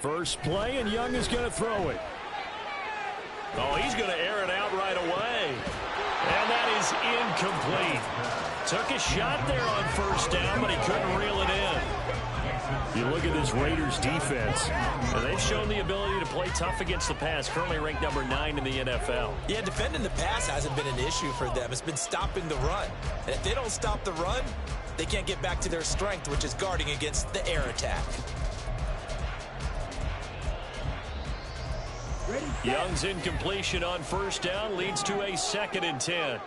First play, and Young is going to throw it. Oh, he's going to air it out right away. And that is incomplete. Took a shot there on first down, but he couldn't reel it in. You look at this Raiders defense, and they've shown the ability to play tough against the pass, currently ranked number 9 in the NFL. Yeah, defending the pass hasn't been an issue for them. It's been stopping the run. And if they don't stop the run, they can't get back to their strength, which is guarding against the air attack. Young's incompletion on first down leads to a 2nd and 10.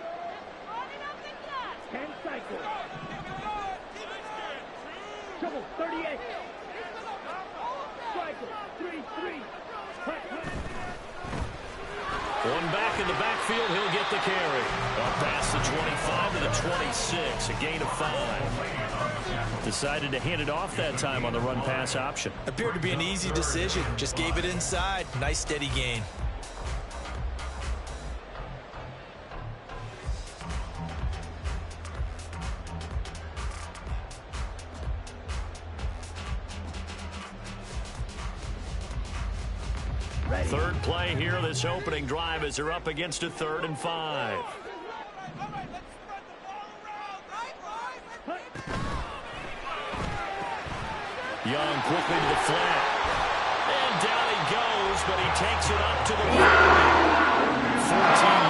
10 cycles. Trouble, 38. Cycle, 3-3. One back in the backfield, he'll get the carry. Up past the 25 to the 26, a gain of 5. Decided to hand it off that time on the run-pass option. Appeared to be an easy decision. Just gave it inside. Nice steady gain. Third play here, this opening drive, as they're up against a 3rd and 5. Young quickly to the flat. And down he goes, but he takes it up to the 14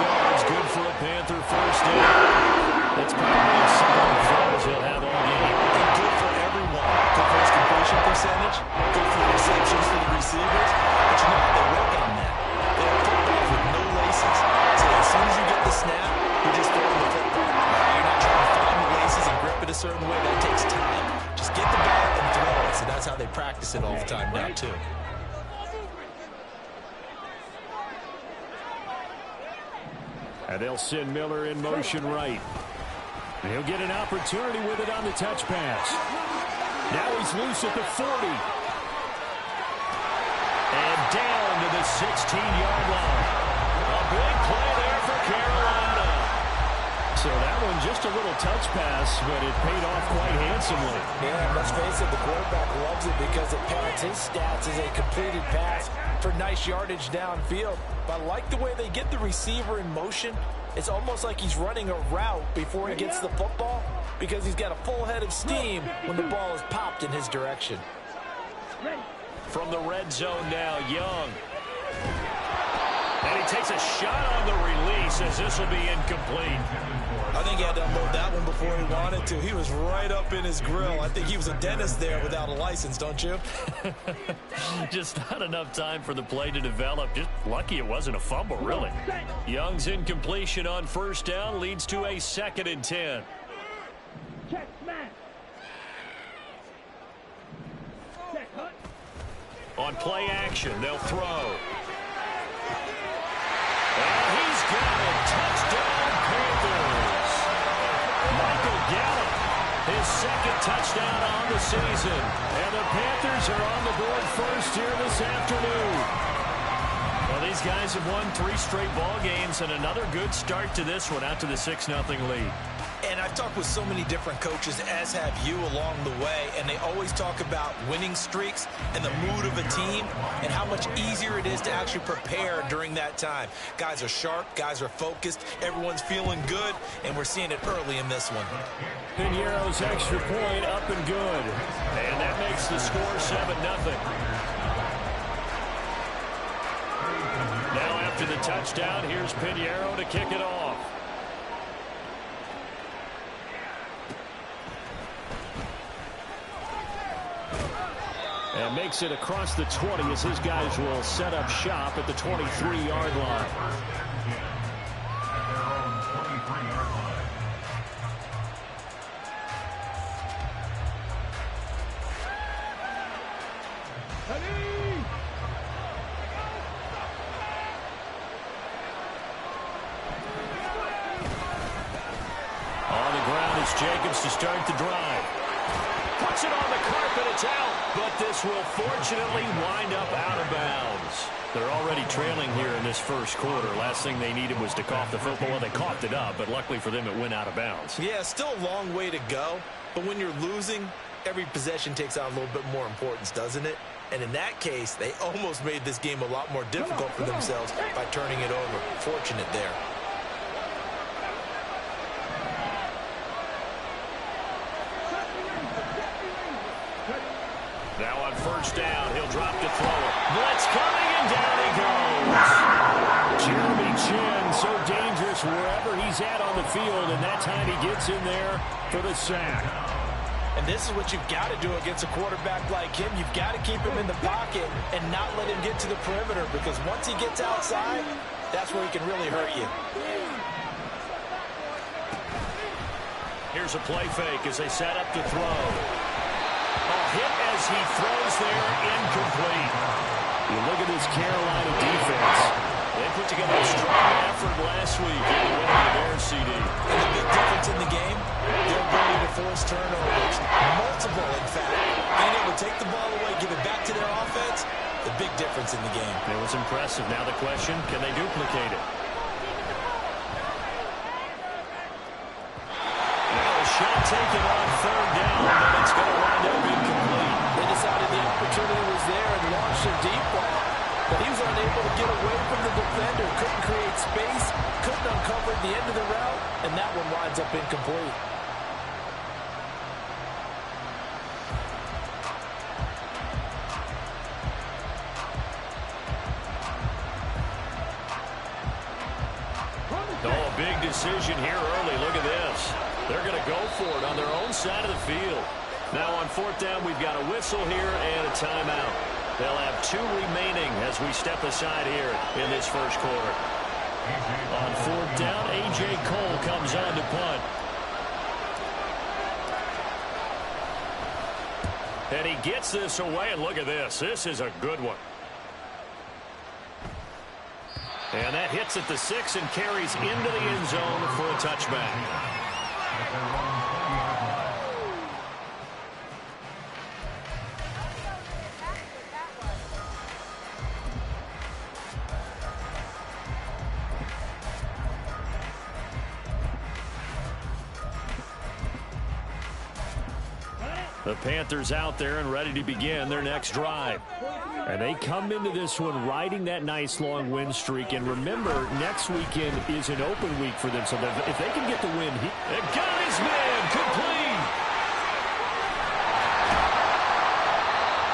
yards, good for a Panther first down. That's probably as simple a throw as he'll have all game. Good for everyone. Good for his completion percentage. Good for the receptions for the receivers. But you know how they work on that. They have footballs with no laces. So as soon as you get the snap, you're just throwing the football. You're not trying to find the laces and grip it a certain way. That takes time. Just get the ball and throw it. So that's how they practice it all the time now, too. And they'll send Miller in motion right. And he'll get an opportunity with it on the touch pass. Now he's loose at the 40. And down to the 16-yard line. A big play there for Carolina. So that one just a little touch pass, but it paid off quite handsomely. Yeah, let's face it, the quarterback loves it because it pads his stats as a completed pass for nice yardage downfield. But I like the way they get the receiver in motion. It's almost like he's running a route before he gets the football because he's got a full head of steam when the ball is popped in his direction. From the red zone now, Young. And he takes a shot on the release as this will be incomplete. I think he had to unload that one before he wanted to. He was right up in his grill. I think he was a dentist there without a license, don't you? Just not enough time for the play to develop. Just lucky it wasn't a fumble, really. Young's incompletion on first down leads to a 2nd and 10. Check, smash. Check, hut. On play action, they'll throw. And he's got a touchdown, Panthers. Michael Gallup, his 2nd touchdown on the season. And the Panthers are on the board first here this afternoon. Well, these guys have won 3 straight ball games and another good start to this one out to the 6-0 lead. And I've talked with so many different coaches, as have you, along the way, and they always talk about winning streaks and the mood of a team and how much easier it is to actually prepare during that time. Guys are sharp, guys are focused, everyone's feeling good, and we're seeing it early in this one. Piñeiro's extra point up and good. And that makes the score 7-0. Now after the touchdown, here's Piñeiro to kick it off. And makes it across the 20 as his guys will set up shop at the 23-yard line. On the ground is Jacobs to start the drive. Puts it on the carpet, it's out, but this will fortunately wind up out of bounds. They're already trailing here in this first quarter. Last thing they needed was to cough the football. Well, they coughed it up, but luckily for them, it went out of bounds. Yeah, still a long way to go, but when you're losing, every possession takes on a little bit more importance, doesn't it? And in that case, they almost made this game a lot more difficult for themselves by turning it over. Fortunate there. Now on first down, he'll drop to throw it. Blitz coming, and down he goes. Jeremy Chinn, so dangerous wherever he's at on the field, and that time he gets in there for the sack. And this is what you've got to do against a quarterback like him. You've got to keep him in the pocket and not let him get to the perimeter, because once he gets outside, that's where he can really hurt you. Here's a play fake as they set up to throw. A hit as he throws there, incomplete. You look at this Carolina defense. They put together a strong effort last week in the win of the Bears, CD. And the big difference in the game, their ability to force turnovers. Multiple, in fact. Being able to take the ball away, give it back to their offense, the big difference in the game. It was impressive. Now the question, can they duplicate it? Now a shot taken on third down, but it's going to wind up incomplete. They decided the opportunity was there and launched a deep ball, but he was unable to get away from the defender, couldn't create space, couldn't uncover the end of the route, and that one winds up incomplete. Oh, a big decision here early. Look at this. They're going to go for it on their own side of the field. Now on fourth down, we've got a whistle here and a timeout. They'll have 2 remaining as we step aside here in this first quarter. On fourth down, A.J. Cole comes on to punt. And he gets this away, and look at this. This is a good one. And that hits at the 6 and carries into the end zone for a touchback. The Panthers out there and ready to begin their next drive. And they come into this one riding that nice long win streak. And remember, next weekend is an open week for them. So if they can get the win, he got his man complete.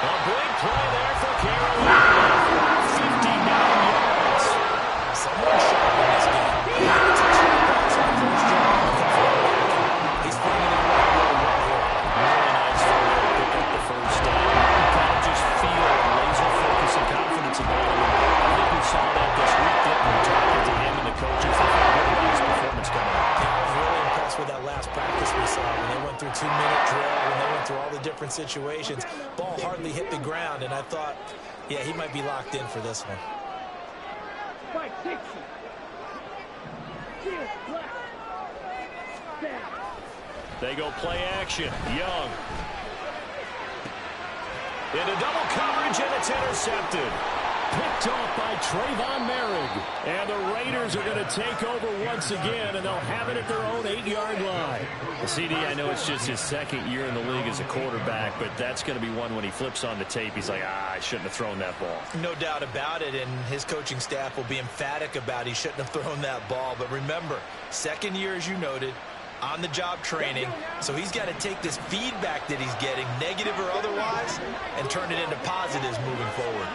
A big play there for Carolina. 59 yards. Someone sharp in this game. It's a cheap pass on the first drive. He's putting it in the right way right here. Really nice for him to pick up the first down. You kind of just feel laser focus and confidence about him. I think we saw that this week, didn't we? Talking to him and the coaches, they had a really nice performance coming up. I was really impressed with that last practice we saw when they went through 2-minute drill, when they went through all the different situations. Ball hardly hit the ground, and I thought, yeah, he might be locked in for this one. Right, 60. Shield, black. Stand. They go play action. Young. Into double coverage, and it's intercepted. Picked off by Trayvon Merrick. And the Raiders are going to take over once again, and they'll have it at their own 8-yard line. CD, I know it's just his second year in the league as a quarterback, but that's going to be one when he flips on the tape. He's like, I shouldn't have thrown that ball. No doubt about it, and his coaching staff will be emphatic about he shouldn't have thrown that ball. But remember, second year, as you noted, on-the-job training, so he's got to take this feedback that he's getting, negative or otherwise, and turn it into positives moving forward.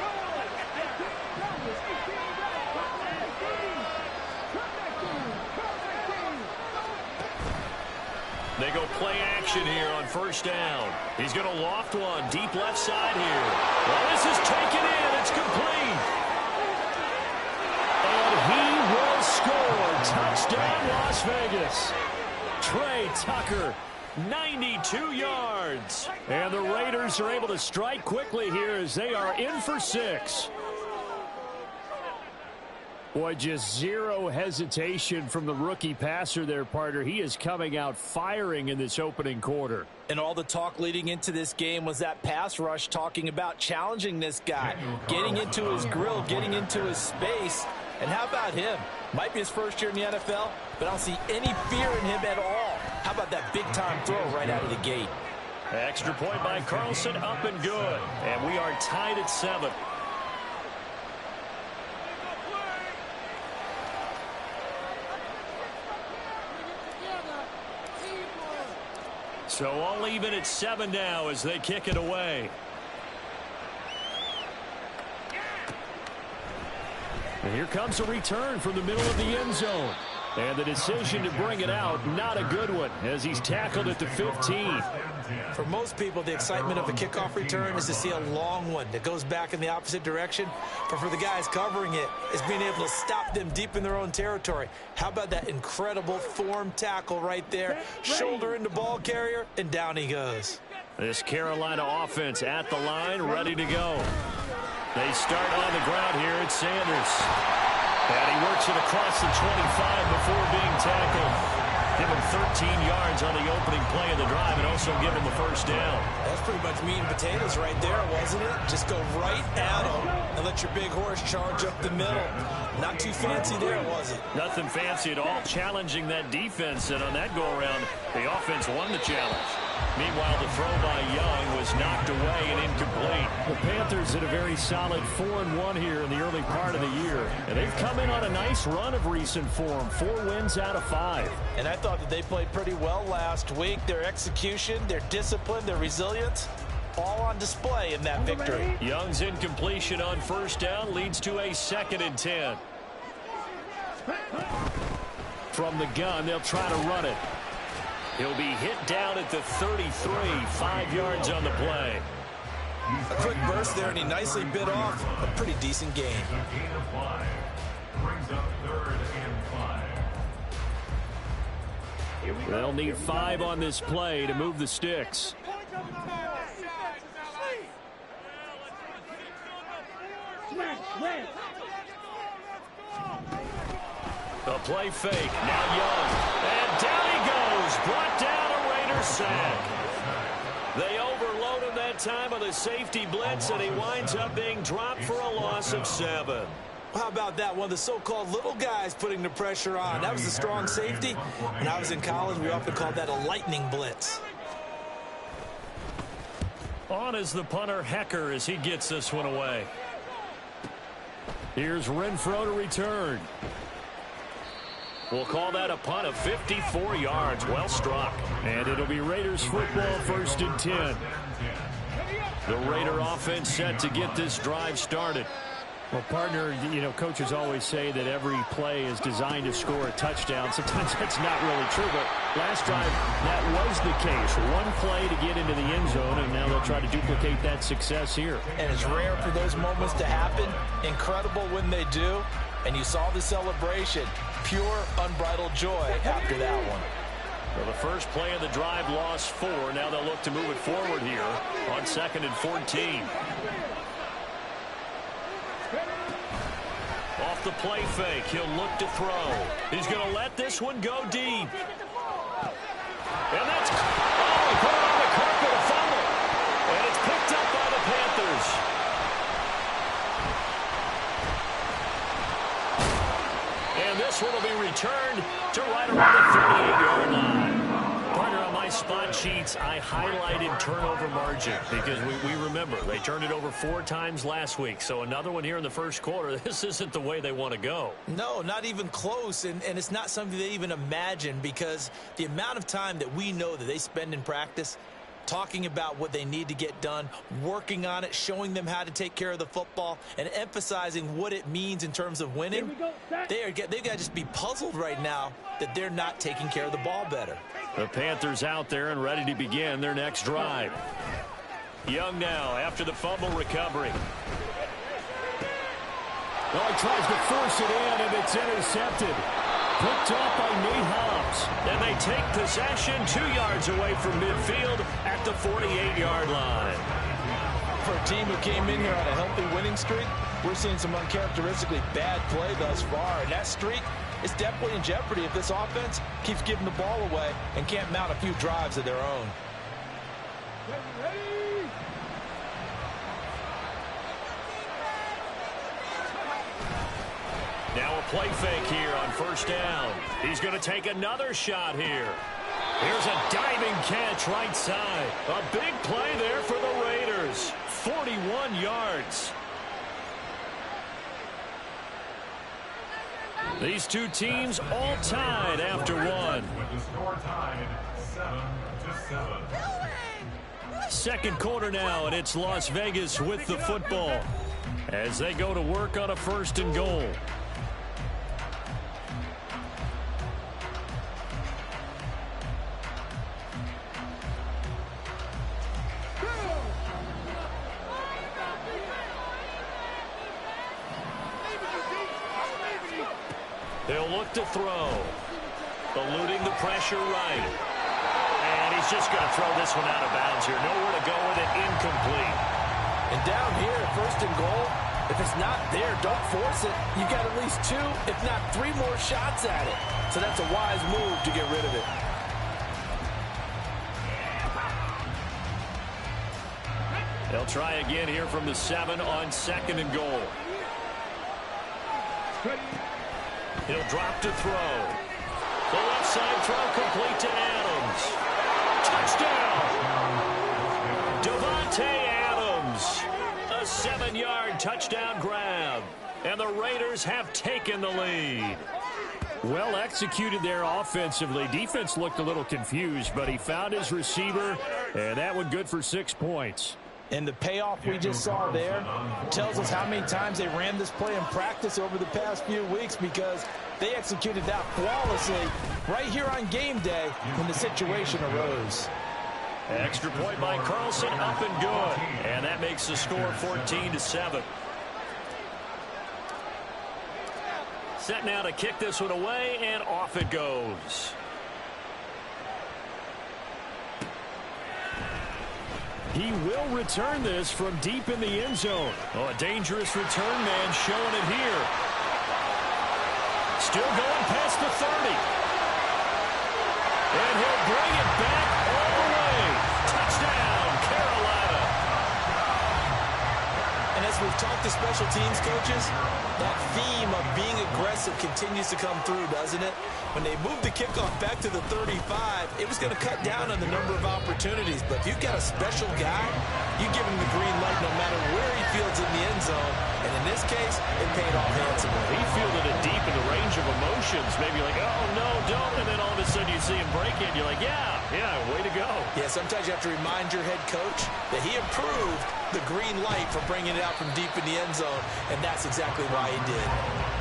They go play action here on first down. He's going to loft one deep left side here. Well, this is taken in. It's complete. And he will score. Touchdown, Las Vegas. Trey Tucker, 92 yards. And the Raiders are able to strike quickly here as they are in for 6. Boy, just zero hesitation from the rookie passer there, partner. He is coming out firing in this opening quarter. And all the talk leading into this game was that pass rush talking about challenging this guy, getting into his grill, getting into his space. And how about him? Might be his first year in the NFL, but I don't see any fear in him at all. How about that big-time throw right out of the gate? Extra point by Carlson, up and good. And we are tied at 7. So all even at 7 now as they kick it away. And here comes a return from the middle of the end zone. And the decision to bring it out, not a good one, as he's tackled at the 15. For most people, the excitement of a kickoff return is to see a long one that goes back in the opposite direction. But for the guys covering it, it's being able to stop them deep in their own territory. How about that incredible form tackle right there? Shoulder into ball carrier, and down he goes. This Carolina offense at the line, ready to go. They start on the ground here at Sanders. And he works it across the 25 before being tackled. Give him 13 yards on the opening play of the drive and also give him a first down. That's pretty much meat and potatoes right there, wasn't it? Just go right at him and let your big horse charge up the middle. Not too fancy there, was it? Nothing fancy at all, challenging that defense. And on that go-around, the offense won the challenge. Meanwhile, the throw by Young was knocked away and incomplete. The Panthers had a very solid 4-1 here in the early part of the year. And they've come in on a nice run of recent form. 4 wins out of 5. And I thought that they played pretty well last week. Their execution, their discipline, their resilience, all on display in that victory. Young's incompletion on first down leads to a 2nd and 10. From the gun, they'll try to run it. He'll be hit down at the 33, 5 yards on the play. A quick burst there, and he nicely bit off a pretty decent gain. They'll need 5 on this play to move the sticks. A play fake. Now Young. And down he goes. Brought down a Raider sack. They overload him that time on the safety blitz, and he winds up being dropped for a loss of 7. How about that? One of the so-called little guys putting the pressure on. That was a strong safety. When I was in college, we often called that a lightning blitz. On is the punter, Hecker, as he gets this one away. Here's Renfro to return. We'll call that a punt of 54 yards. Well struck. And it'll be Raiders football, 1st and 10. The Raider offense set to get this drive started. Well, partner, you know, coaches always say that every play is designed to score a touchdown. Sometimes that's not really true, but last drive, that was the case. One play to get into the end zone, and now they'll try to duplicate that success here. And it's rare for those moments to happen. Incredible when they do. And you saw the celebration. Pure, unbridled joy after that one. Well, the first play of the drive lost 4. Now they'll look to move it forward here on 2nd and 14. Off the play fake, he'll look to throw. He's going to let this one go deep. And that's, he put it on the carpet, a fumble. And it's picked up by the Panthers. And this one will be returned to right around the 38-yard line. Partner, on my spot sheets, I highlighted turnover margin because we remember they turned it over 4 times last week. So another one here in the first quarter. This isn't the way they want to go. No, not even close. And it's not something they even imagine, because the amount of time that we know that they spend in practice talking about what they need to get done, working on it, showing them how to take care of the football, and emphasizing what it means in terms of winning. They've got to just be puzzled right now that they're not taking care of the ball better. The Panthers out there and ready to begin their next drive. Young now after the fumble recovery. Oh, he tries to force it in, and it's intercepted. Picked up by Nate Hobbs. And they take possession 2 yards away from midfield at the 48-yard line. For a team who came in here on a healthy winning streak, we're seeing some uncharacteristically bad play thus far. And that streak is definitely in jeopardy if this offense keeps giving the ball away and can't mount a few drives of their own. Now a play fake here on first down. He's going to take another shot here. Here's a diving catch right side. A big play there for the Raiders. 41 yards. These two teams all tied after one. With the score tied 7-7. Second quarter now, and it's Las Vegas with the football as they go to work on a 1st and goal. They'll look to throw. Eluding the pressure right. And he's just going to throw this one out of bounds here. Nowhere to go with it. Incomplete. And down here, 1st and goal, if it's not there, don't force it. You've got at least 2, if not 3 more shots at it. So that's a wise move to get rid of it. They'll try again here from the 7 on 2nd and goal. He'll drop to throw. The left side throw complete to Adams. Touchdown! Davante Adams. A 7-yard touchdown grab. And the Raiders have taken the lead. Well executed there offensively. Defense looked a little confused, but he found his receiver, and that one good for 6 points. And the payoff we just saw there tells us how many times they ran this play in practice over the past few weeks, because they executed that flawlessly right here on game day when the situation arose. Extra point by Carlson, up and good. And that makes the score 14-7. Set now to kick this one away, and off it goes. He will return this from deep in the end zone. Oh, a dangerous return man showing it here. Still going past the 30. And he'll bring it back all the way. Touchdown, Carolina. And as we've talked to special teams coaches, that theme of being aggressive continues to come through, doesn't it? When they moved the kickoff back to the 35, it was going to cut down on the number of opportunities. But if you've got a special guy, you give him the green light no matter where he fields in the end zone. And in this case, it paid off handsomely. He fielded it deep in the range of emotions. Maybe like, oh, no, don't. And then all of a sudden you see him break it. You're like, yeah, way to go. Yeah, sometimes you have to remind your head coach that he approved the green light for bringing it out from deep in the end zone. And that's exactly why he did.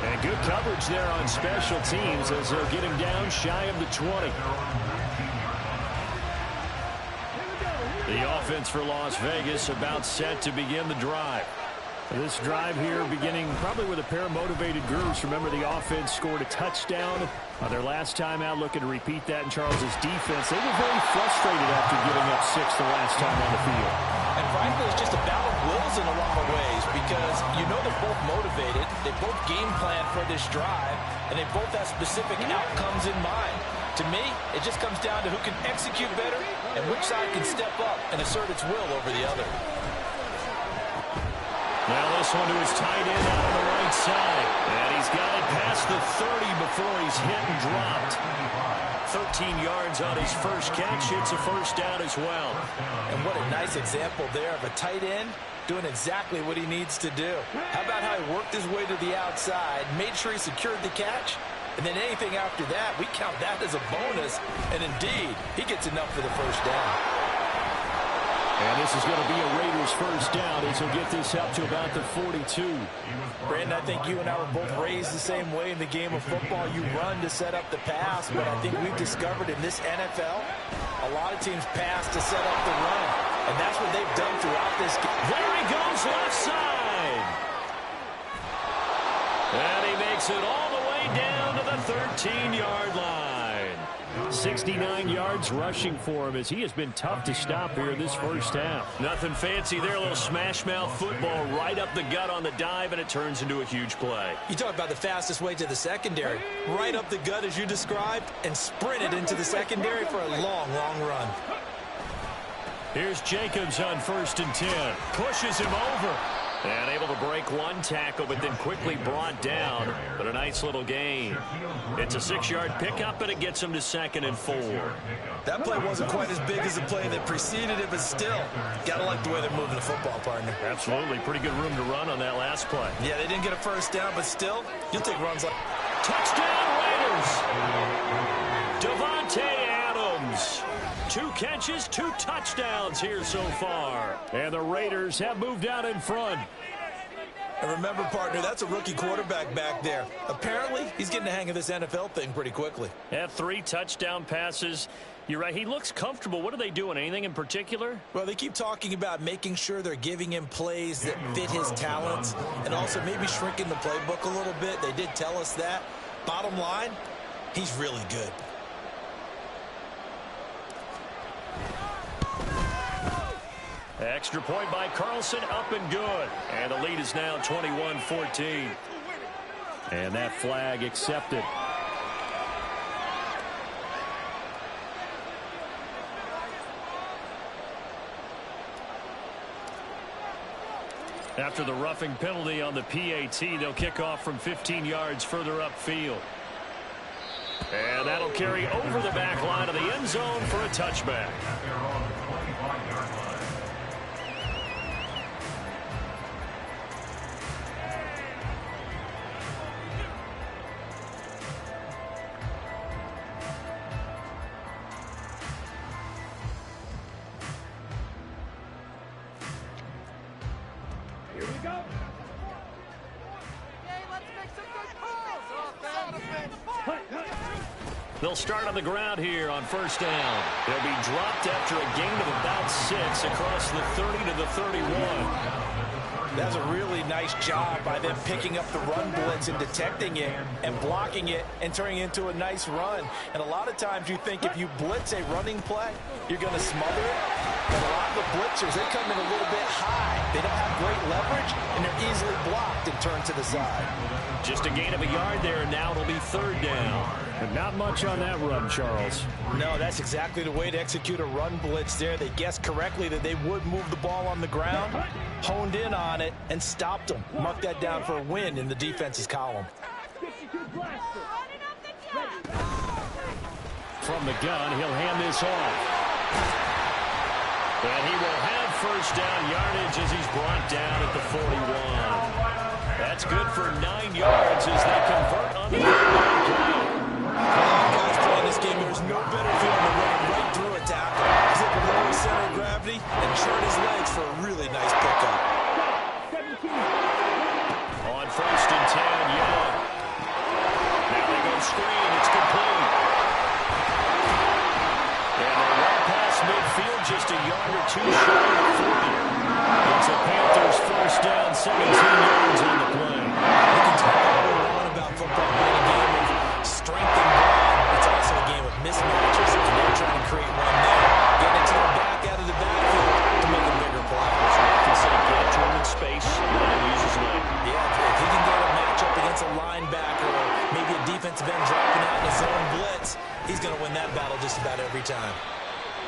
And good coverage there on special teams as they'll get him down shy of the 20. The offense for Las Vegas about set to begin the drive. This drive here beginning probably with a pair of motivated groups. Remember, the offense scored a touchdown on their last time out, looking to repeat that in Charles's defense. They were very frustrated after giving up 6 the last time on the field. And frankly, it's just a battle of wills in a lot of ways, because you know they're both motivated, they both game plan for this drive, and they both have specific outcomes in mind. To me, it just comes down to who can execute better and which side can step up and assert its will over the other. Now this one to his tight end out on the right side. And he's got it past the 30 before he's hit and dropped. 13 yards on his first catch. It's a first down as well. And what a nice example there of a tight end doing exactly what he needs to do. How about how he worked his way to the outside, made sure he secured the catch, and then anything after that, we count that as a bonus. And indeed, he gets enough for the first down. And this is going to be a Raiders first down as he'll get this up to about the 42. Brandon, I think you and I were both raised the same way in the game of football. You run to set up the pass, but I think we've discovered in this NFL, a lot of teams pass to set up the run. And that's what they've done throughout this game. There he goes left side. And he makes it all the way down to the 13-yard line. 69 yards rushing for him as he has been tough to stop here this first half. Nothing fancy there, a little smash mouth football right up the gut on the dive, and it turns into a huge play. You talk about the fastest way to the secondary. Right up the gut as you described and sprinted into the secondary for a long, long run. Here's Jacobs on 1st and 10. Pushes him over. And able to break one tackle, but then quickly brought down. But a nice little gain. It's a 6-yard pickup, and it gets him to 2nd and 4. That play wasn't quite as big as the play that preceded it, but still, got to like the way they're moving the football, partner. Absolutely. Pretty good room to run on that last play. Yeah, they didn't get a first down, but still, you'll take runs like... Touchdown, Raiders! Davante Adams. 2 catches, 2 touchdowns here so far. And the Raiders have moved out in front. And remember, partner, that's a rookie quarterback back there. Apparently, he's getting the hang of this NFL thing pretty quickly. Had 3 touchdown passes. You're right, he looks comfortable. What are they doing? Anything in particular? Well, they keep talking about making sure they're giving him plays that fit his talents and also maybe shrinking the playbook a little bit. They did tell us that. Bottom line, he's really good. Extra point by Carlson, up and good. And the lead is now 21-14. And that flag accepted. After the roughing penalty on the PAT, they'll kick off from 15 yards further upfield. And that'll carry over the back line of the end zone for a touchback. Here we go. They'll start on the ground here on first down. They'll be dropped after a gain of about 6 across the 30 to the 31. That's a really nice job by them picking up the run blitz and detecting it and blocking it and turning it into a nice run. And a lot of times you think if you blitz a running play, you're going to smother it. But a lot of the blitzers, they come in a little bit high. They don't have great leverage, and they're easily blocked and turned to the side. Just a gain of a yard there, and now it'll be 3rd down. And not much on that run, Charles. No, that's exactly the way to execute a run blitz there. They guessed correctly that they would move the ball on the ground, honed in on it, and stopped them. Mark that down for a win in the defense's column. From the gun, he'll hand this off. And he will have first down yardage as he's brought down at the 41. That's good for 9 yards as they convert on the play. Guys playing this game, there's no better feeling than running right through a tackle. He's at the lowest center of gravity and churn his legs for a really nice pickup. On 1st and 10, Young. Now they go screen. It's complete. And they're right past midfield, just a yard or 2 short of 40. It's a Panthers first down, 17 yards on the play. We can talk all we want about football being a game of strength and broad. It's also a game of mismatches, and they're trying to create one there. Getting it to the back out of the backfield to make a bigger play. Can say get to him in space, let him use his leg. Yeah, if he can get a matchup against a linebacker or maybe a defensive end dropping out in a zone blitz, he's going to win that battle just about every time.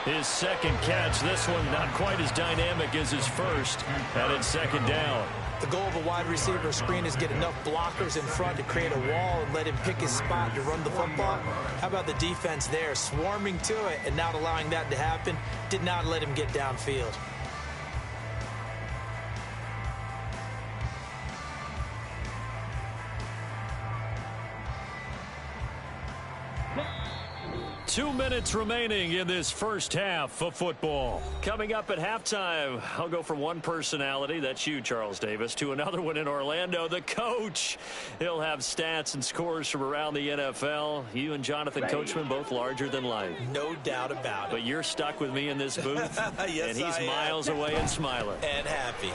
His 2nd catch, this one not quite as dynamic as his first, and it's 2nd down. The goal of a wide receiver screen is get enough blockers in front to create a wall and let him pick his spot to run the football. How about the defense there, swarming to it and not allowing that to happen? Did not let him get downfield. Two minutes remaining in this first half of football. Coming up at halftime, I'll go from one personality, that's you, Charles Davis, to another one in Orlando, the coach. He'll have stats and scores from around the NFL. You and Jonathan Coachman, both larger than life. No doubt about it. But you're stuck with me in this booth, Yes, and he's miles away and smiling. And happy.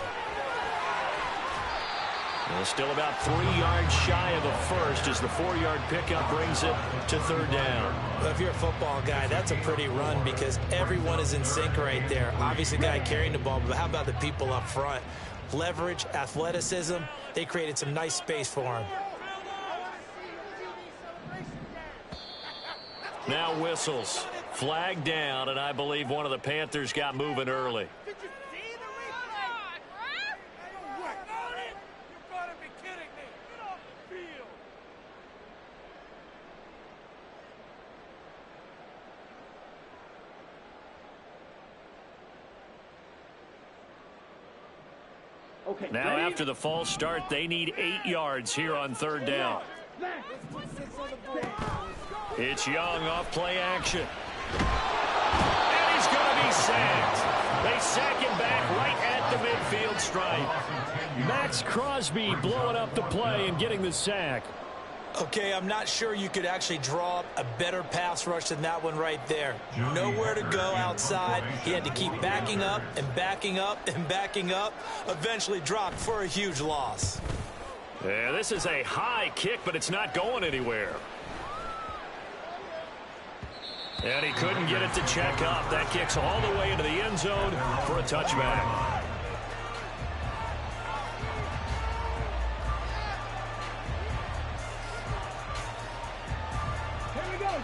Well, still about 3 yards shy of a first as the 4-yard pickup brings it to 3rd down. Well, if you're a football guy, that's a pretty run because everyone is in sync right there. Obviously, the guy carrying the ball, but how about the people up front? Leverage, athleticism, they created some nice space for him. Now whistles. Flag down, and I believe one of the Panthers got moving early. Now after the false start, they need 8 yards here on 3rd down. It's Young off play action. And he's going to be sacked. They sack him back right at the midfield stripe. Max Crosby blowing up the play and getting the sack. Okay, I'm not sure you could actually draw up a better pass rush than that one right there. Nowhere to go outside. He had to keep backing up and backing up and backing up. Eventually dropped for a huge loss. Yeah, this is a high kick, but it's not going anywhere. And he couldn't get it to check up. That kicks all the way into the end zone for a touchback.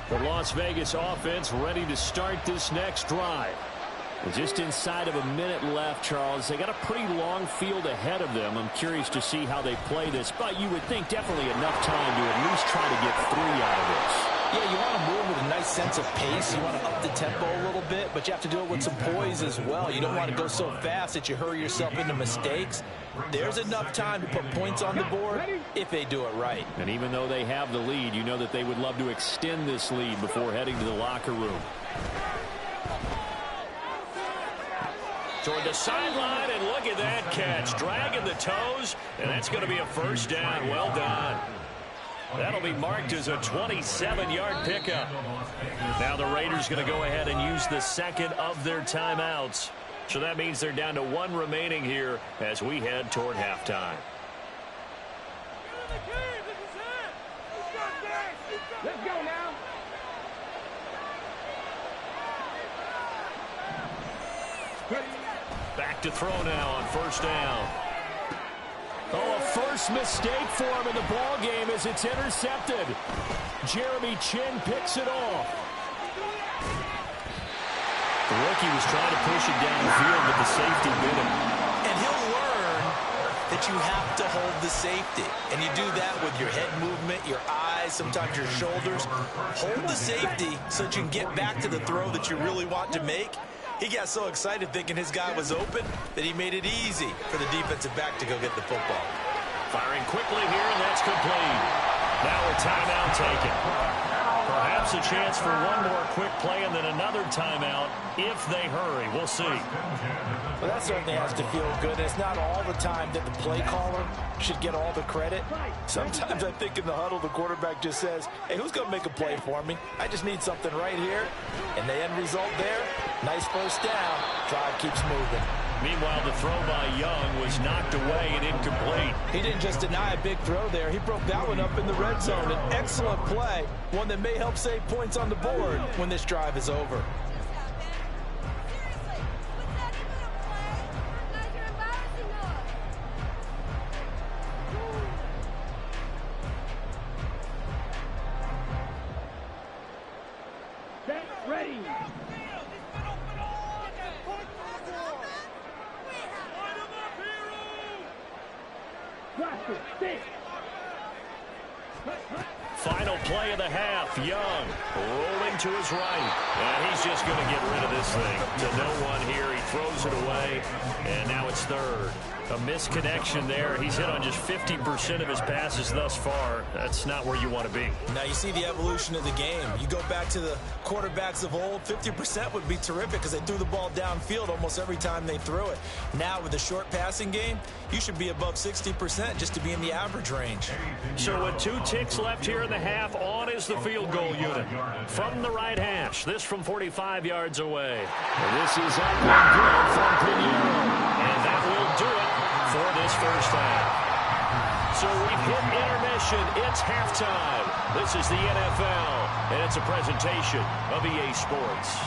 The Las Vegas offense ready to start this next drive. And just inside of a minute left, Charles. They got a pretty long field ahead of them. I'm curious to see how they play this, but you would think definitely enough time to at least try to get 3 out of this. Yeah, you want to move with a nice sense of pace. You want to up the tempo a little bit, but you have to do it with some poise as well. You don't want to go so fast that you hurry yourself into mistakes. There's enough time to put points on the board if they do it right. And even though they have the lead, you know that they would love to extend this lead before heading to the locker room. Toward the sideline, and look at that catch. Dragging the toes, and that's going to be a 1st down. Well done. That'll be marked as a 27-yard pickup. Now the Raiders going to go ahead and use the 2nd of their timeouts. So that means they're down to 1 remaining here as we head toward halftime. Let's go now. Back to throw now on 1st down. Oh, a first mistake for him in the ball game as it's intercepted. Jeremy Chinn picks it off. The rookie was trying to push it downfield, but the safety bit him. And he'll learn that you have to hold the safety. And you do that with your head movement, your eyes, sometimes your shoulders. Hold the safety so that you can get back to the throw that you really want to make. He got so excited thinking his guy was open that he made it easy for the defensive back to go get the football. Firing quickly here, and that's complete. Now a timeout taken. Perhaps a chance for one more quick play and then another timeout if they hurry. We'll see. Well, that certainly has to feel good. It's not all the time that the play caller should get all the credit. Sometimes I think in the huddle, the quarterback just says, hey, who's going to make a play for me? I just need something right here. And the end result there, nice 1st down. Drive keeps moving. Meanwhile, the throw by Young was knocked away and incomplete. He didn't just deny a big throw there. He broke that one up in the red zone. An excellent play, one that may help save points on the board when this drive is over. Ready. Final play of the half. Young rolling to his right. And he's just going to get rid of this thing. To no one here. He throws it away. And now it's 3rd. A misconnection there. He's hit on just 50% of his passes thus far. That's not where you want to be. Now you see the evolution of the game. You go back to the quarterbacks of old, 50% would be terrific because they threw the ball downfield almost every time they threw it. Now with the short passing game, you should be above 60% just to be in the average range. So with 2 ticks left here in the half, on is the field goal unit. From the right hash, this from 45 yards away. And this is up and good from Pinheiro. And that will do it for this 1st half. So we've hit intermission. It's halftime. This is the NFL, and it's a presentation of EA Sports.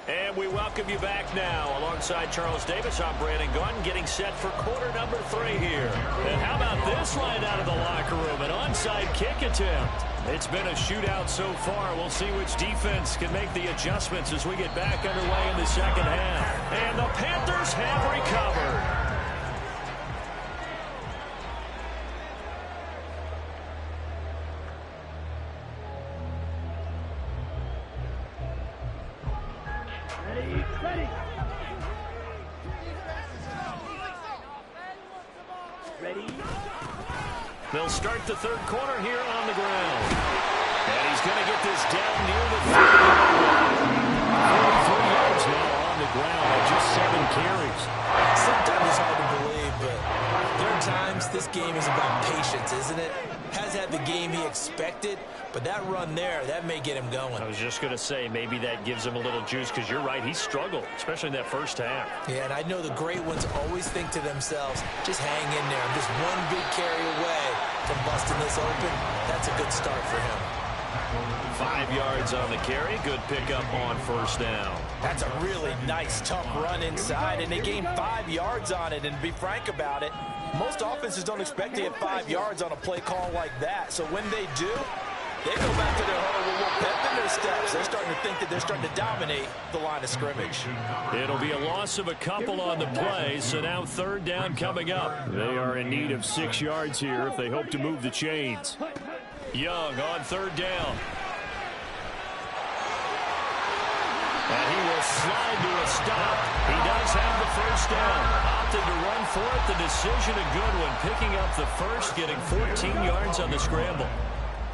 And we welcome you back now. Alongside Charles Davis, I'm Brandon Gaudin, getting set for quarter number 3 here. And how about this? just right out of the locker room. An onside kick attempt. It's been a shootout so far. We'll see which defense can make the adjustments as we get back underway in the second half. And the Panthers have recovered. They'll start the third quarter here on the ground. And he's going to get this down near the 43 yards now on the ground at just 7 carries. Sometimes it's hard to believe, but there are times this game is about patience, isn't it? Has had the game he expected, but that run there, that may get him going. I was just going to say, maybe that gives him a little juice, because you're right, he struggled, especially in that first half. Yeah, and I know the great ones always think to themselves, just hang in there. I'm just one big carry away from busting this open. That's a good start for him. 5 yards on the carry. Good pickup on first down. That's a really nice, tough run inside, and they gained 5 yards on it. And to be frank about it, most offenses don't expect to get 5 yards on a play call like that. So when they do, they go back to their huddle with a little pep in their steps. They're starting to think that they're starting to dominate the line of scrimmage. It'll be a loss of a couple on the play, so now third down coming up. They are in need of 6 yards here if they hope to move the chains. Young on third down. And he will slide to a stop. He does have the first down. Opted to run for it. The decision a good one. Picking up the first, getting 14 yards on the scramble.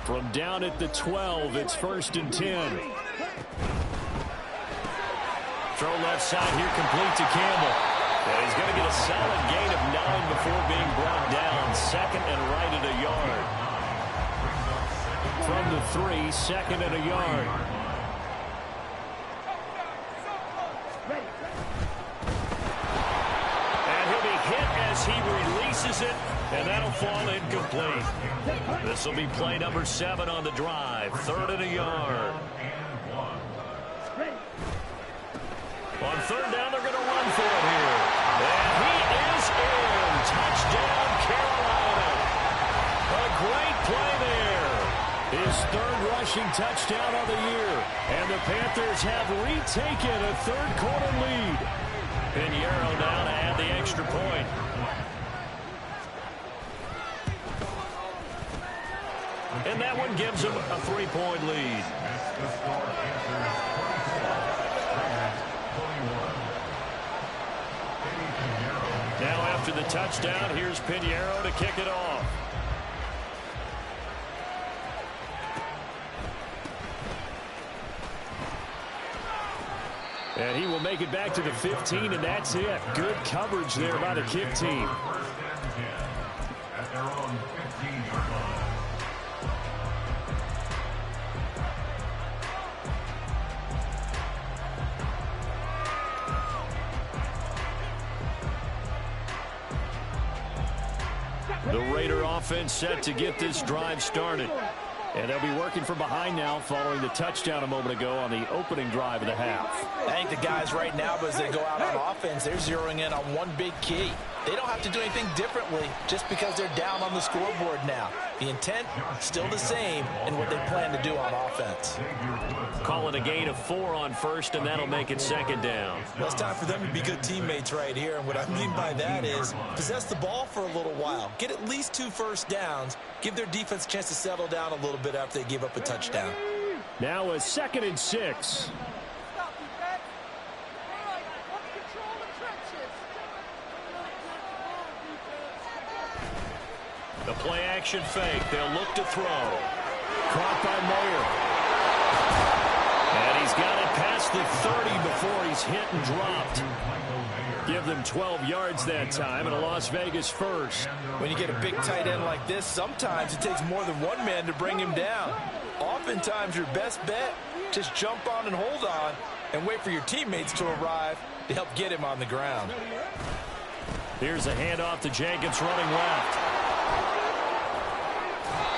From down at the 12, it's 1st and 10. Throw left side here, complete to Campbell. And he's going to get a solid gain of 9 before being brought down. Second and right at a yard. From the 3, second and a yard. He releases it, and that'll fall incomplete. This will be play number 7 on the drive. 3rd and a yard. On 3rd down, they're going to run for it here. And he is in. Touchdown, Carolina. A great play there. His 3rd rushing touchdown of the year. And the Panthers have retaken a third-quarter lead. Pinheiro now to add the extra point. And that one gives them a 3-point lead. Now after the touchdown, here's Pinheiro to kick it off. And he will make it back to the 15, and that's it. Good coverage there by the kick team. The Raider offense set to get this drive started. And they'll be working from behind now following the touchdown a moment ago on the opening drive of the half. I think the guys right now, as they go out on offense, they're zeroing in on one big key. They don't have to do anything differently just because they're down on the scoreboard now. The intent, still the same in what they plan to do on offense. Calling a gain of 4 on first, and that'll make it 2nd down. Well, it's time for them to be good teammates right here. And what I mean by that is possess the ball for a little while. Get at least 2 first downs. Give their defense a chance to settle down a little bit after they give up a touchdown. Now a 2nd and 6. The play action fake. They'll look to throw. Caught by Mayer. And he's got it past the 30 before he's hit and dropped. Give them 12 yards that time and a Las Vegas first. When you get a big tight end like this, sometimes it takes more than one man to bring him down. Oftentimes your best bet, just jump on and hold on and wait for your teammates to arrive to help get him on the ground. Here's a handoff to Jacobs running left.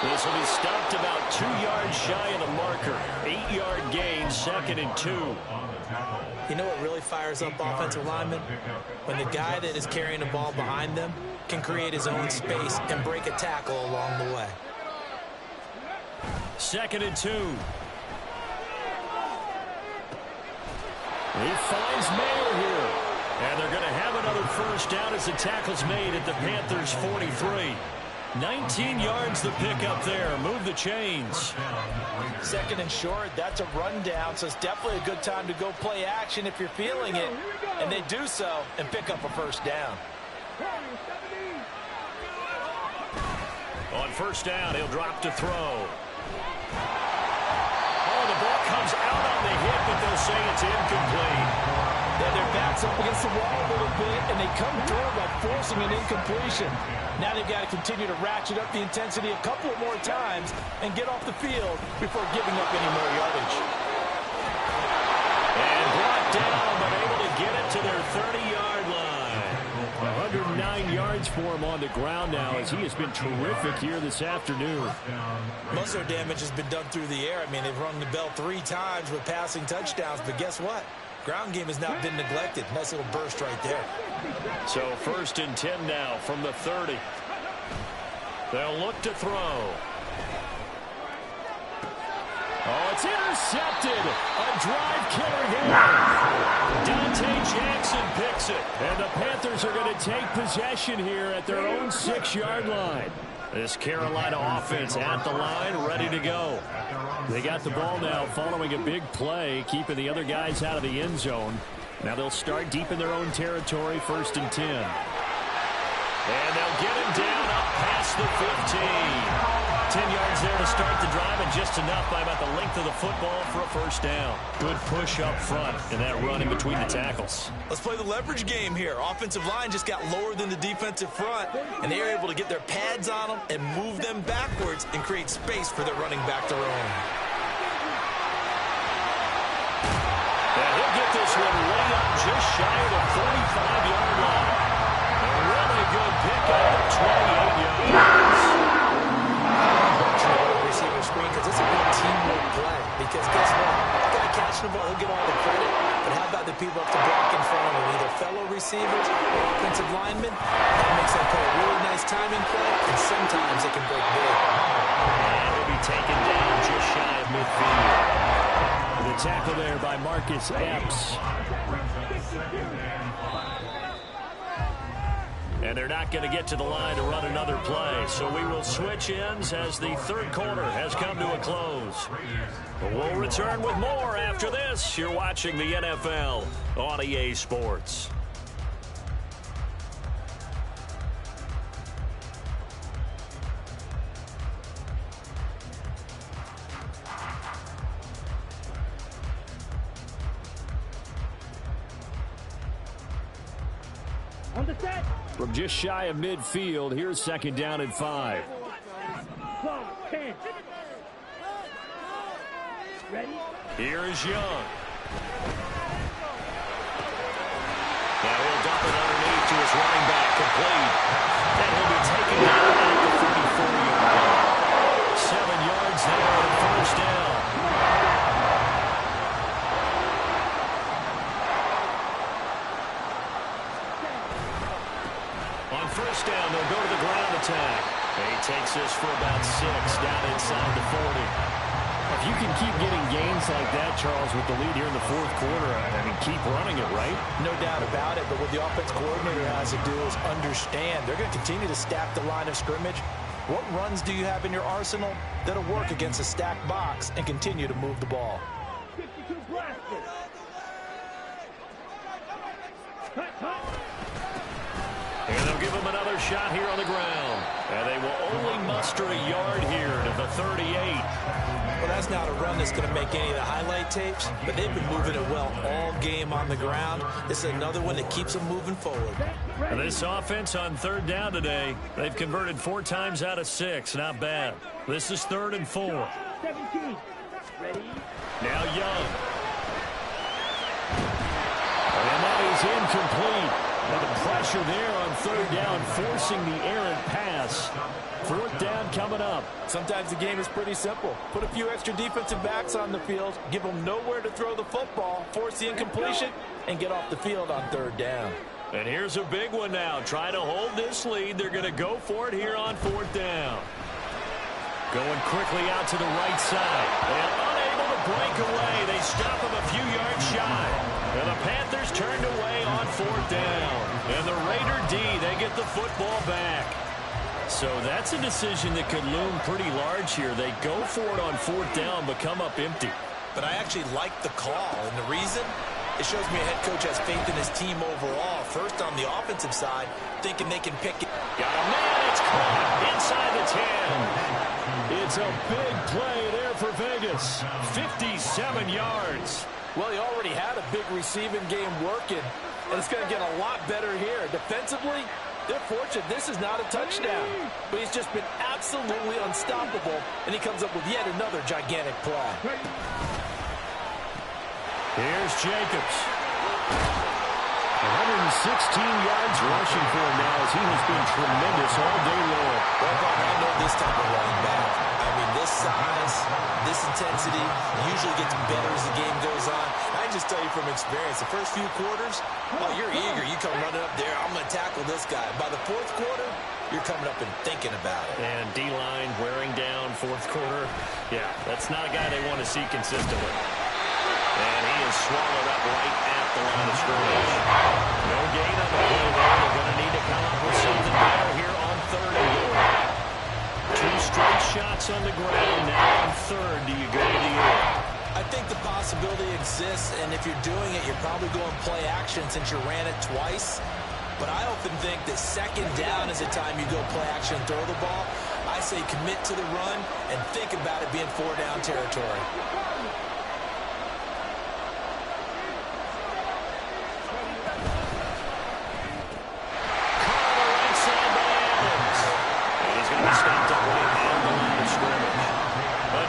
This will be stopped about 2 yards shy of the marker. 8-yard gain, 2nd and 2. You know what really fires up offensive linemen? When the guy that is carrying the ball behind them can create his own space and break a tackle along the way. 2nd and 2. He finds Mayer here. And they're going to have another first down as the tackle's made at the Panthers' 43. 19 yards the pickup there. Move the chains. 2nd and short, that's a rundown, so it's definitely a good time to go play action if you're feeling it. And they do so and pick up a first down. On first down, he'll drop to throw. Oh, the ball comes out on the hit, but they'll say it's incomplete. Yeah, their back's up against the wall a little bit, and they come through by forcing an incompletion. Now they've got to continue to ratchet up the intensity a couple more times and get off the field before giving up any more yardage. And brought down, but able to get it to their 30-yard line. 109 yards for him on the ground now as he has been terrific here this afternoon. Most of their damage has been done through the air. I mean, they've rung the bell 3 times with passing touchdowns, but guess what? Ground game has not been neglected. Nice little burst right there. So 1st and 10 now from the 30. They'll look to throw. Oh, it's intercepted. A drive killer here. Dante Jackson picks it. And the Panthers are going to take possession here at their own 6-yard line. This Carolina offense at the line, ready to go. They got the ball now following a big play, keeping the other guys out of the end zone. Now they'll start deep in their own territory, 1st and 10. And they'll get him down up past the 15. 10 yards there to start the drive, and just enough by about the length of the football for a first down. Good push up front in that run in between the tackles. Let's play the leverage game here. Offensive line just got lower than the defensive front, and they are able to get their pads on them and move them backwards and create space for their running back to roam. And he'll get this one way up just shy of the 45-yard line. A really good pickup of 28 yards. Receiver screen, because it's a good teamwork play. Because guess what? The guy catching the ball, he'll get all the credit. But how about the people up to block in front of him, either fellow receivers or offensive linemen? That makes that play a really nice timing play, and sometimes it can break big. And he'll be taken down just shy of midfield. The tackle there by Marcus Epps. And they're not going to get to the line to run another play. So we will switch ends as the 3rd quarter has come to a close. But we'll return with more after this. You're watching the NFL on EA Sports. On the set. From just shy of midfield, here's 2nd down and 5. 10. Ready? Here is Young. Now he'll dump it underneath to his running back, complete. And he'll be taken down at the 34-yard line. 7 yards there on first down. On first down, they'll go to the ground attack. He takes this for about 6 down inside the 40. If you can keep getting gains like that, Charles, with the lead here in the 4th quarter, I mean, keep running it, right? No doubt about it, but what the offense coordinator has to do is understand they're going to continue to stack the line of scrimmage. What runs do you have in your arsenal that'll work against a stacked box and continue to move the ball? 52 blaster. And they'll give him another shot here on the ground. And they will only muster a yard here to the 38. Well, that's not a run that's going to make any of the highlight tapes, but they've been moving it well all game on the ground. This is another one that keeps them moving forward. And this offense on 3rd down today, they've converted 4 times out of 6. Not bad. This is 3rd and 4. 17. Ready? Now Young. And that is incomplete. And the pressure there on 3rd down, forcing the errant pass. 4th down coming up. Sometimes the game is pretty simple. Put a few extra defensive backs on the field, give them nowhere to throw the football, force the incompletion, and get off the field on 3rd down. And here's a big one now. Trying to hold this lead. They're going to go for it here on 4th down. Going quickly out to the right side. And unable to break away. They stop him a few yards shy. And the Panthers turned away on 4th down. And the Raider D, they get the football back. So that's a decision that could loom pretty large here. They go for it on 4th down, but come up empty. But I actually like the call. And the reason? It shows me a head coach has faith in his team overall. First on the offensive side, thinking they can pick it. Got a man. It's caught inside the 10. It's a big play there for Vegas. 57 yards. Well, he already had a big receiving game working, and it's going to get a lot better here. Defensively, they're fortunate this is not a touchdown. But he's just been absolutely unstoppable, and he comes up with yet another gigantic play. Here's Jacobs. 116 yards rushing for him now as he has been tremendous all day long. Well, Bob, I know this type of running back. I mean, this size, this intensity usually gets better as the game goes on. I can just tell you from experience, the first few quarters, oh, you're eager. You come running up there, I'm going to tackle this guy. By the 4th quarter, you're coming up and thinking about it. And D-line wearing down 4th quarter. Yeah, that's not a guy they want to see consistently. And he is swallowed up right at the line of scrimmage. No gain on the play there. They're going to need to come up with something better here on 3rd and goal. 2 straight shots on the ground. Now on 3rd, do you go to the air? I think the possibility exists, and if you're doing it, you're probably going play action since you ran it twice. But I often think that 2nd down is the time you go play action and throw the ball. I say commit to the run and think about it being 4-down territory.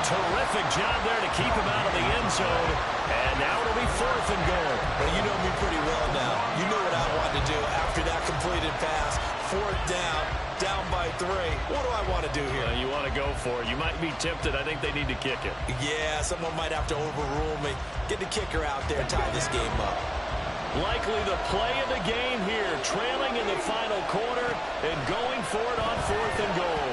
Terrific job there to keep him out of the end zone. And now it'll be 4th and goal. Well, you know me pretty well now. You know what I want to do after that completed pass. 4th down, down by 3. What do I want to do here? You want to go for it. You might be tempted. I think they need to kick it. Yeah, someone might have to overrule me. Get the kicker out there and tie this game up. Likely the play of the game here. Trailing in the final quarter and going for it on 4th and goal.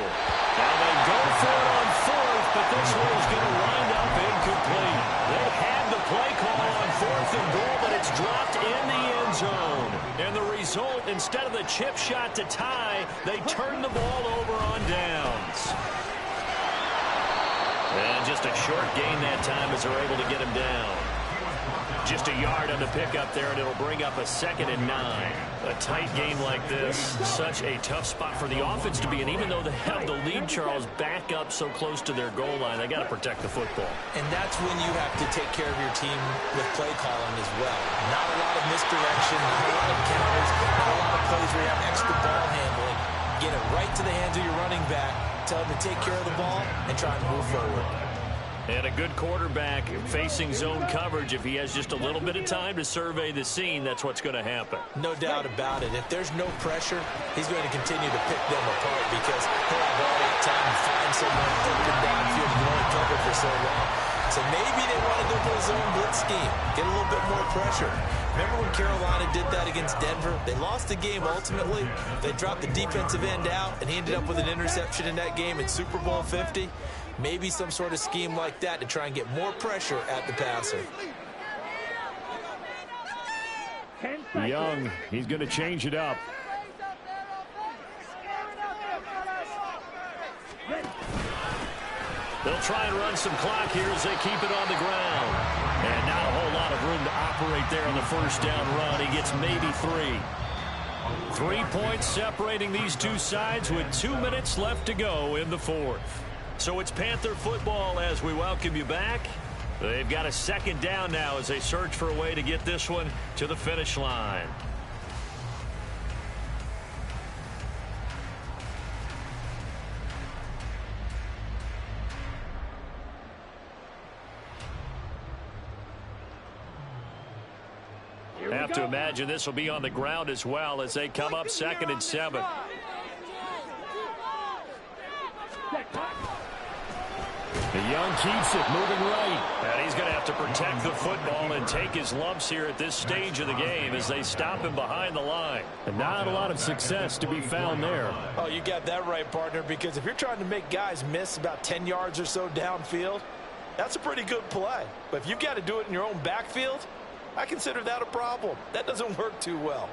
Now they go for it on 4th, but this one is going to wind up incomplete. They had the play call on 4th and goal, but it's dropped in the end zone. And the result, instead of the chip shot to tie, they turn the ball over on downs. And just a short gain that time as they're able to get him down. Just a yard on the pickup there, and it'll bring up a 2nd and 9. A tight game like this, such a tough spot for the offense to be in. Even though they have the lead, Charles, back up so close to their goal line, they got to protect the football. And that's when you have to take care of your team with play calling as well. Not a lot of misdirection, not a lot of counters, not a lot of plays where you have extra ball handling. Get it right to the hands of your running back, tell him to take care of the ball, and try and move forward. And a good quarterback facing zone coverage. If he has just a little bit of time to survey the scene, that's what's going to happen. No doubt about it. If there's no pressure, he's going to continue to pick them apart because he'll have all that time to find someone open downfield and only covered for so long. So maybe they want to go to a zone blitz scheme, get a little bit more pressure. Remember when Carolina did that against Denver? They lost the game ultimately. They dropped the defensive end out, and he ended up with an interception in that game in Super Bowl 50. Maybe some sort of scheme like that to try and get more pressure at the passer. Young, he's going to change it up. They'll try and run some clock here as they keep it on the ground. And not a whole lot of room to operate there on the 1st down run. He gets maybe 3. 3 points separating these two sides with 2 minutes left to go in the 4th. So it's Panther football as we welcome you back. They've got a 2nd down now as they search for a way to get this one to the finish line. Have to imagine this will be on the ground as well as they come up 2nd and 7. Young keeps it, moving right. And he's going to have to protect the football and take his lumps here at this stage of the game as they stop him behind the line. And not a lot of success to be found there. Oh, you got that right, partner, because if you're trying to make guys miss about 10 yards or so downfield, that's a pretty good play. But if you've got to do it in your own backfield, I consider that a problem. That doesn't work too well.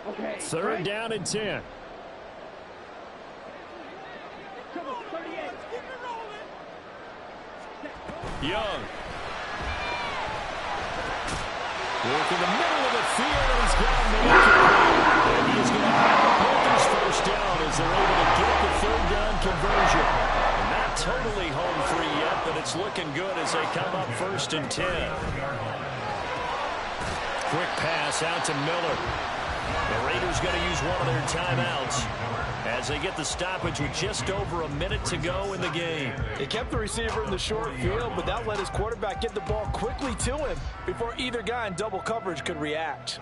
Okay. Third down and 10. Come on, 38. Young. Work in the middle of the field, and he's got him. And he's going to have the Panthers first down as they're able to get the third down conversion. Not totally home free yet, but it's looking good as they come up 1st and 10. Quick pass out to Miller. The Raiders going to use one of their timeouts as they get the stoppage with just over a minute to go in the game. They kept the receiver in the short field, but that let his quarterback get the ball quickly to him before either guy in double coverage could react.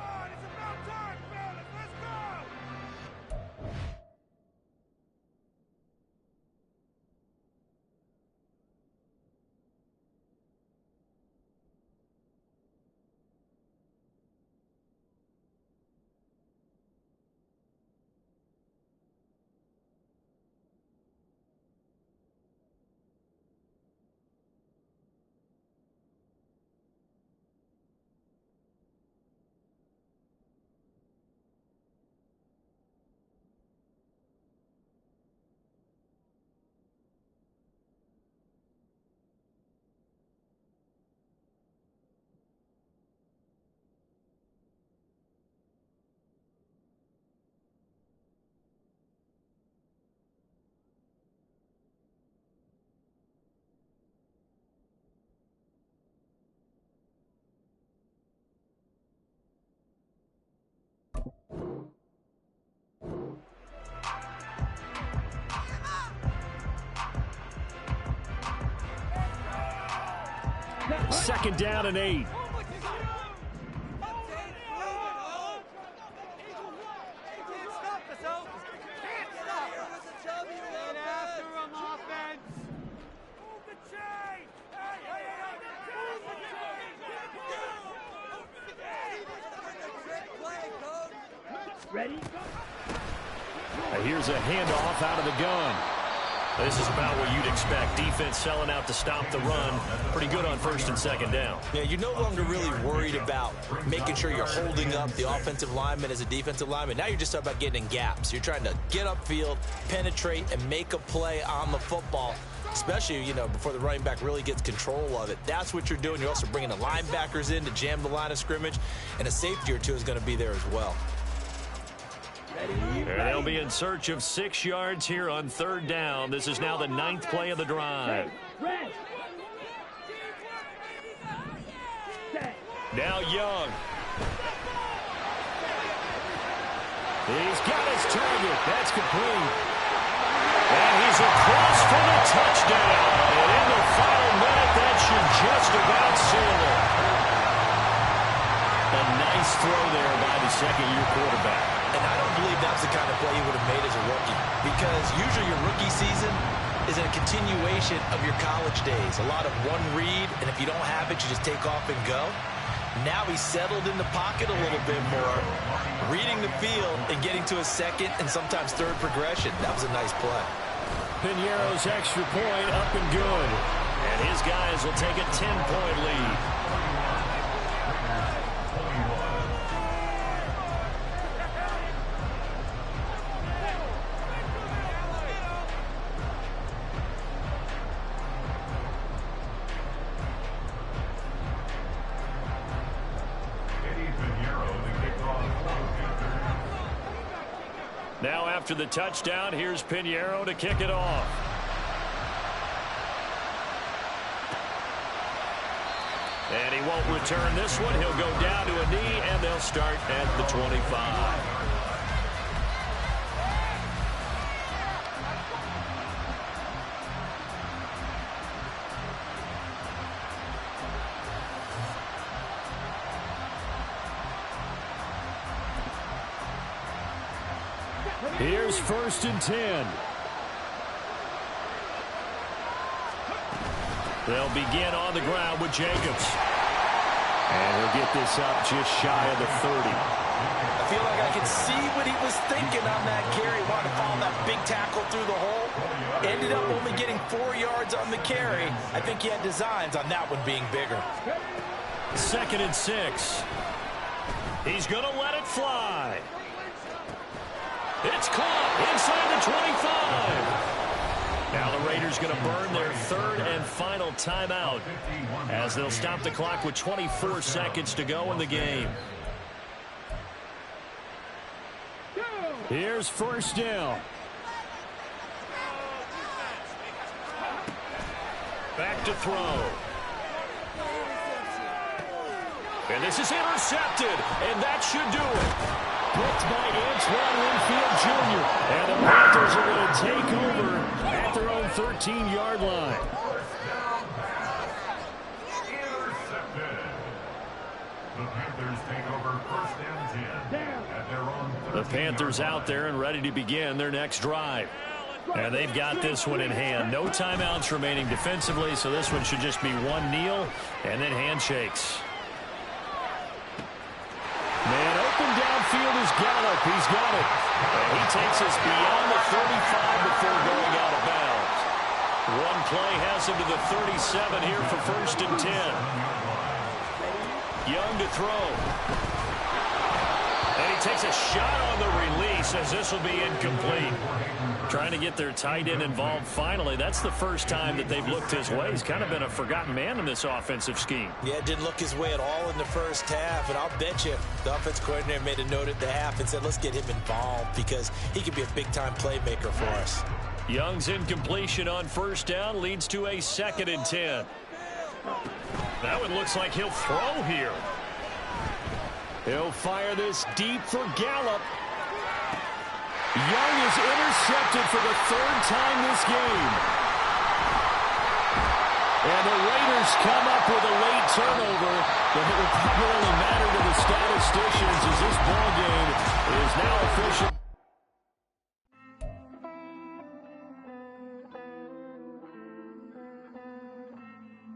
Second down and 8. Ready? Here's a handoff out of the gun. This is about what you'd expect. Defense selling out to stop the run. Pretty good on 1st and 2nd down. Yeah, you're no longer really worried about making sure you're holding up the offensive lineman as a defensive lineman. Now you're just about getting in gaps. You're trying to get upfield, penetrate, and make a play on the football, especially, before the running back really gets control of it. That's what you're doing. You're also bringing the linebackers in to jam the line of scrimmage, and a safety or two is going to be there as well. And they'll be in search of 6 yards here on 3rd down. This is now the 9th play of the drive. Now Young. He's got his target. That's complete. And he's across for the touchdown. And in the final minute, that should just about seal it. A nice throw there by the second-year quarterback. And I don't believe that's the kind of play he would have made as a rookie, because usually your rookie season is a continuation of your college days. A lot of one read, and if you don't have it, you just take off and go. Now he's settled in the pocket a little bit more, reading the field and getting to a second and sometimes third progression. That was a nice play. Piñeiro's extra point up and good. And his guys will take a 10-point lead. Now after the touchdown, here's Piñeiro to kick it off. And he won't return this one. He'll go down to a knee, and they'll start at the 25. Here's 1st and 10. They'll begin on the ground with Jacobs. And he'll get this up just shy of the 30. I feel like I can see what he was thinking on that carry. Wanted to follow that big tackle through the hole. Ended up only getting 4 yards on the carry. I think he had designs on that one being bigger. 2nd and 6. He's going to let it fly. It's caught inside the 25. Now the Raiders going to burn their 3rd and final timeout as they'll stop the clock with 24 seconds to go in the game. Here's 1st down. Back to throw. And this is intercepted, and that should do it. Picked by Antoine Winfield Jr. And the Panthers are going to take over at their own 13-yard line. The Panthers take over 1st and 10 at their own 13. The Panthers out there and ready to begin their next drive. And they've got this one in hand. No timeouts remaining defensively, so this one should just be one kneel and then handshakes. Man open downfield is Gallup. He's got it. And he takes us beyond the 35 before going out of bounds. One play has him to the 37 here for 1st and 10. Young to throw. And he takes a shot on the release as this will be incomplete. Trying to get their tight end involved finally. That's the first time that they've looked his way. He's kind of been a forgotten man in this offensive scheme. Yeah, didn't look his way at all in the first half. And I'll bet you the offense coordinator made a note at the half and said, let's get him involved because he could be a big-time playmaker for us. Young's incompletion on 1st down leads to a 2nd and 10. That one looks like he'll throw here. He'll fire this deep for Gallup. Young is intercepted for the 3rd time this game. And the Raiders come up with a late turnover, but it will probably only matter to the statisticians as this